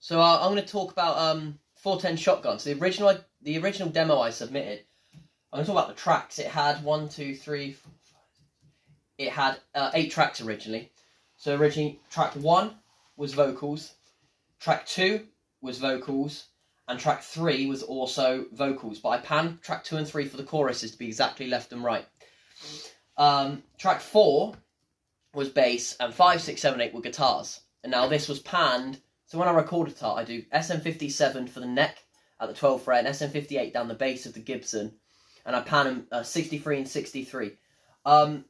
So I'm going to talk about 410 Shotgun. So the original demo I submitted, I'm going to talk about the tracks. It had 1, 2, 3, 4, 5. It had 8 tracks originally. So originally track 1 was vocals, track 2 was vocals, and track 3 was also vocals. But I panned track 2 and 3 for the choruses to be exactly left and right. Track 4 was bass, and 5, 6, 7, 8 were guitars. And now this was panned. So when I record a guitar, I do SM57 for the neck at the 12th fret, and SM58 down the bass of the Gibson, and I pan them 63 and 63. And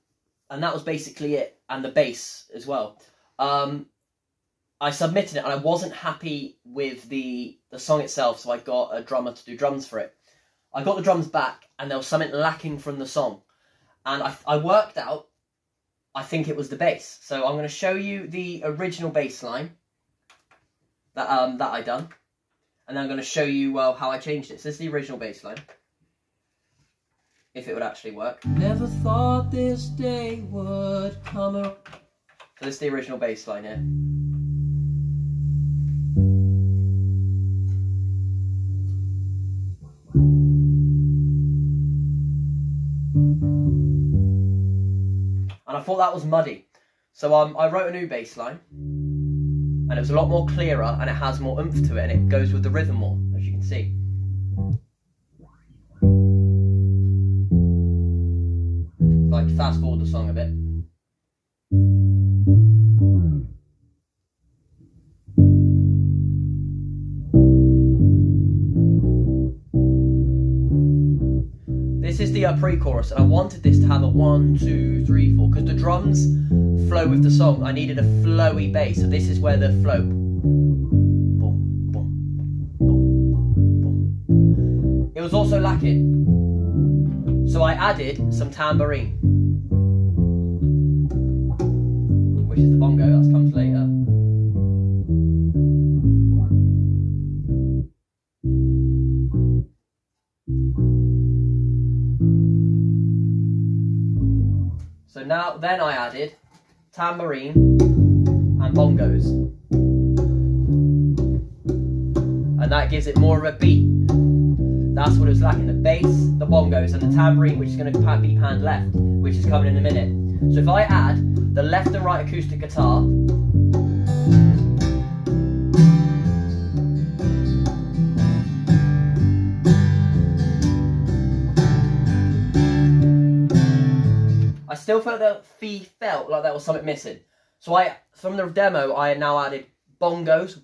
that was basically it, and the bass as well. I submitted it, and I wasn't happy with the song itself, so I got a drummer to do drums for it. I got the drums back, and there was something lacking from the song. And I worked out, I think it was the bass. So I'm going to show you the original bass line that I done, and then I'm going to show you how I changed it. So this is the original bass line, if it would actually work. Never thought this day would come around. So this is the original bass line here. And I thought that was muddy, so I wrote a new bass line. And it was a lot more clearer, and it has more oomph to it, and it goes with the rhythm more, as you can see. If I fast forward the song a bit. This is the pre-chorus, and I wanted this to have a 1, 2, 3, 4, because the drums flow with the song. I needed a flowy bass, so this is where the flow. Boom, boom, boom, boom, boom. It was also lacking, so I added some tambourine, which is the bongo, that comes later. So now, then I added tambourine and bongos, and that gives it more of a beat. That's what it was lacking: the bass, the bongos, and the tambourine, which is going to be panned left, which is coming in a minute. So if I add the left and right acoustic guitar, I still felt that felt like there was something missing. So from the demo, I now added bongos,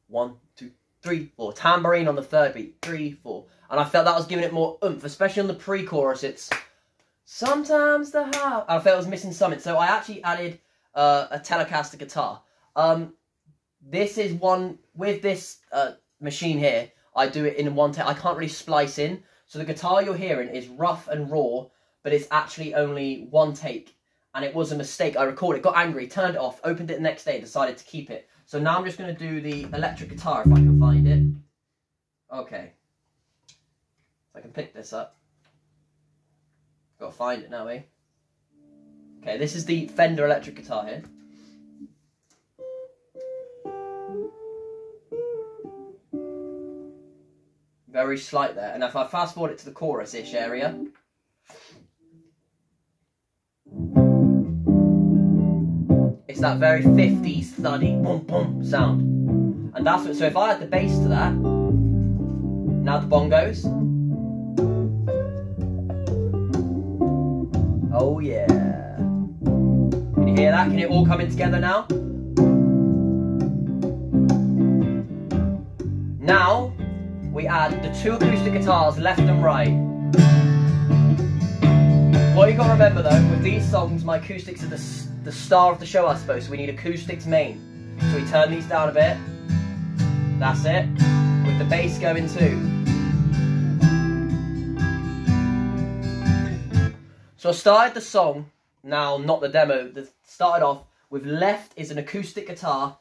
1, 2, 3, 4, tambourine on the third beat, 3, 4, and I felt that was giving it more oomph, especially on the pre-chorus. It's sometimes the how. I felt it was missing something, so I actually added a Telecaster guitar. This is one with this machine here. I do it in one take. I can't really splice in, so the guitar you're hearing is rough and raw, but it's actually only one take, and it was a mistake. I recorded it, got angry, turned it off, opened it the next day, decided to keep it. So now I'm just going to do the electric guitar if I can find it. Okay. So I can pick this up. Got to find it now, eh? Okay, this is the Fender electric guitar here. Very slight there. And if I fast forward it to the chorus-ish area, it's that very 50s thuddy boom boom sound, and that's what. So if I add the bass to that, now the bongos. Oh yeah! Can you hear that? Can it all come in together now? Now we add the 2 acoustic guitars left and right. What you got to remember though, with these songs, my acoustics are the star of the show, I suppose. So we need acoustics main. So we turn these down a bit. That's it. With the bass going too. So I started the song, now not the demo, started off with left is an acoustic guitar,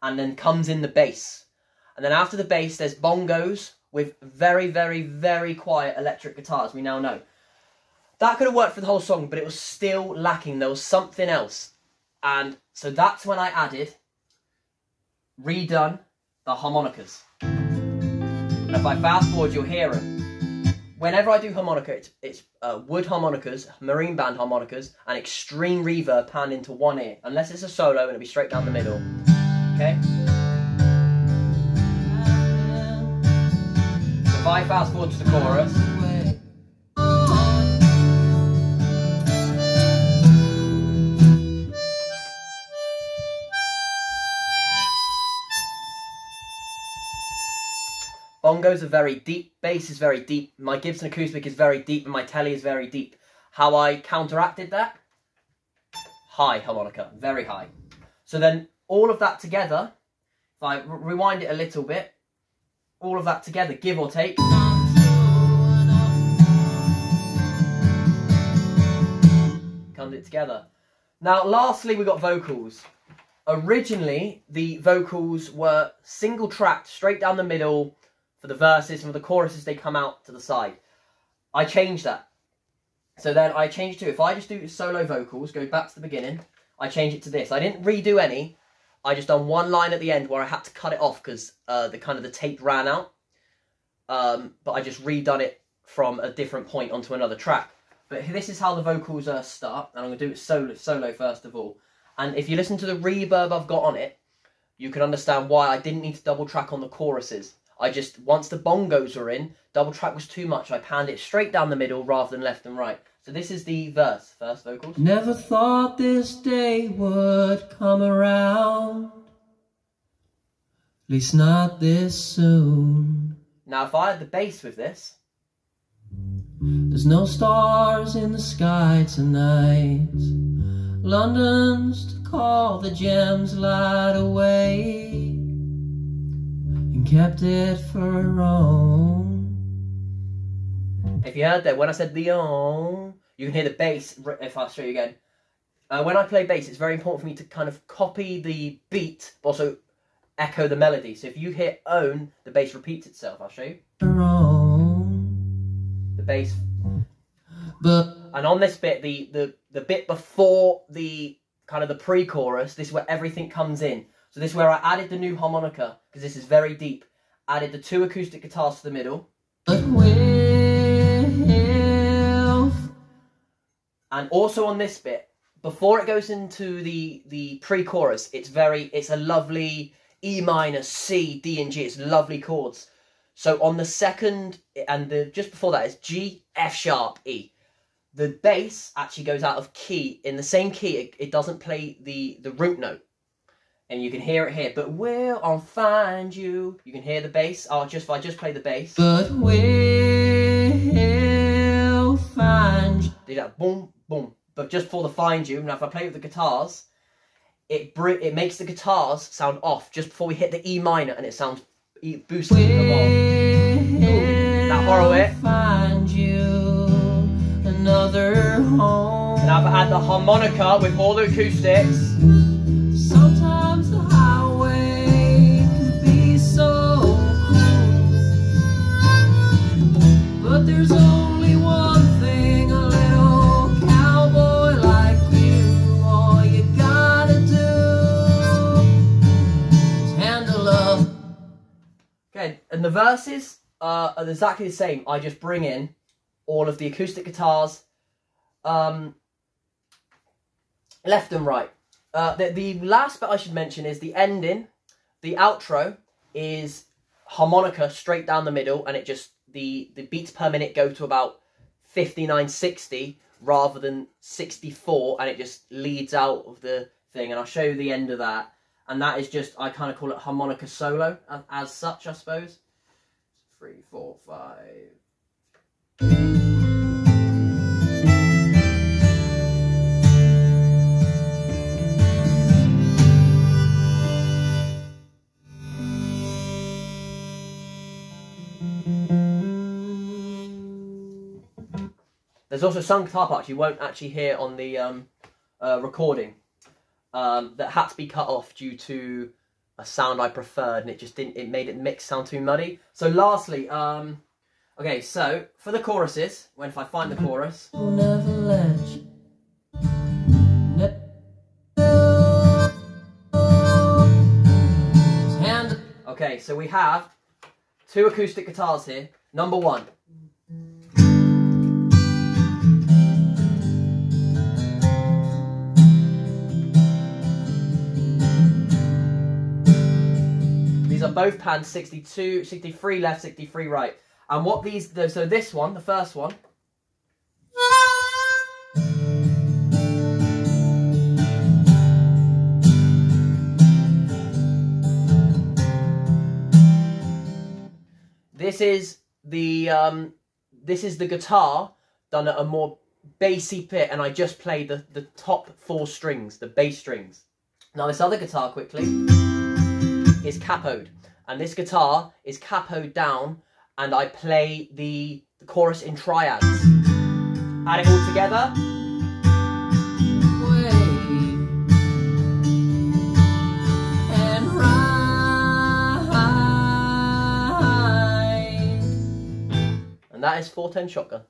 and then comes in the bass. And then after the bass there's bongos with very, very, very quiet electric guitars, we now know. That could have worked for the whole song, but it was still lacking. There was something else. And so that's when I added redone the harmonicas. And if I fast forward, you'll hear it. Whenever I do harmonica, it's wood harmonicas, marine band harmonicas, and extreme reverb panned into one ear. Unless it's a solo, and it'll be straight down the middle. Okay? So if I fast forward to the chorus. Bongos are very deep, bass is very deep, my Gibson acoustic is very deep, and my telly is very deep. How I counteracted that? High harmonica, very high. So then all of that together, if I rewind it a little bit, all of that together, give or take, comes it together. Now lastly we got vocals. Originally the vocals were single tracked straight down the middle. For the verses, and for the choruses, they come out to the side. I changed that. So then I changed to, if I just do solo vocals, go back to the beginning, I change it to this. I didn't redo any. I just done one line at the end where I had to cut it off because the tape ran out. But I just redone it from a different point onto another track. But this is how the vocals start, and I'm going to do it solo first of all. And if you listen to the reverb I've got on it, you can understand why I didn't need to double track on the choruses. I just, once the bongos were in, double track was too much. I panned it straight down the middle rather than left and right. So this is the verse, first vocals. Never thought this day would come around, at least not this soon. Now if I had the bass with this. There's no stars in the sky tonight, London's to call the gems light away, kept it for her own. If you heard that, when I said the own, you can hear the bass. If I show you again. When I play bass, it's very important for me to kind of copy the beat, but also echo the melody. So if you hit own, the bass repeats itself. I'll show you. Her own. The bass. But and on this bit, the bit before the kind of the pre-chorus, this is where everything comes in. So this is where I added the new harmonica, because this is very deep. Added the 2 acoustic guitars to the middle. And also on this bit, before it goes into the pre-chorus, it's a lovely E minor, C, D and G. It's lovely chords. So on the second, and just before that is G, F sharp, E. The bass actually goes out of key. In the same key, it doesn't play the root note. And you can hear it here, but I'll find you. You can hear the bass. If I just play the bass. But we'll find you. Do that boom, boom. But just for the find you. Now if I play with the guitars, it makes the guitars sound off just before we hit the E minor, and it sounds boosted even more. That horror it. Find you another home. Now if I add the harmonica with all the acoustics. Sometimes the highway can be so cool, but there's only one thing a little cowboy like you, all you gotta do is handle up. Okay, and the verses are exactly the same. I just bring in all of the acoustic guitars, left and right. The last bit I should mention is the ending. The outro is harmonica straight down the middle, and it just the beats per minute go to about 59, 60 rather than 64, and it just leads out of the thing. And I'll show you the end of that. And that is just, I kind of call it Harmonica Solo as such, I suppose. 3, 4, 5. There's also some guitar parts you won't actually hear on the recording that had to be cut off due to a sound I preferred, and it made it mix sound too muddy. So lastly, okay, so for the choruses, if I find the chorus, We'll never let you. Okay, so we have 2 acoustic guitars here. Number 1. These are both pans 62, 63 left, 63 right. And what these, so this one, the first one, this is the guitar done at a more bassy bit, and I just play the top 4 strings, the bass strings. Now this other guitar, quickly, is capoed, and this guitar is capoed down, and I play the chorus in triads. Add it all together. And that is 410 Shotgun.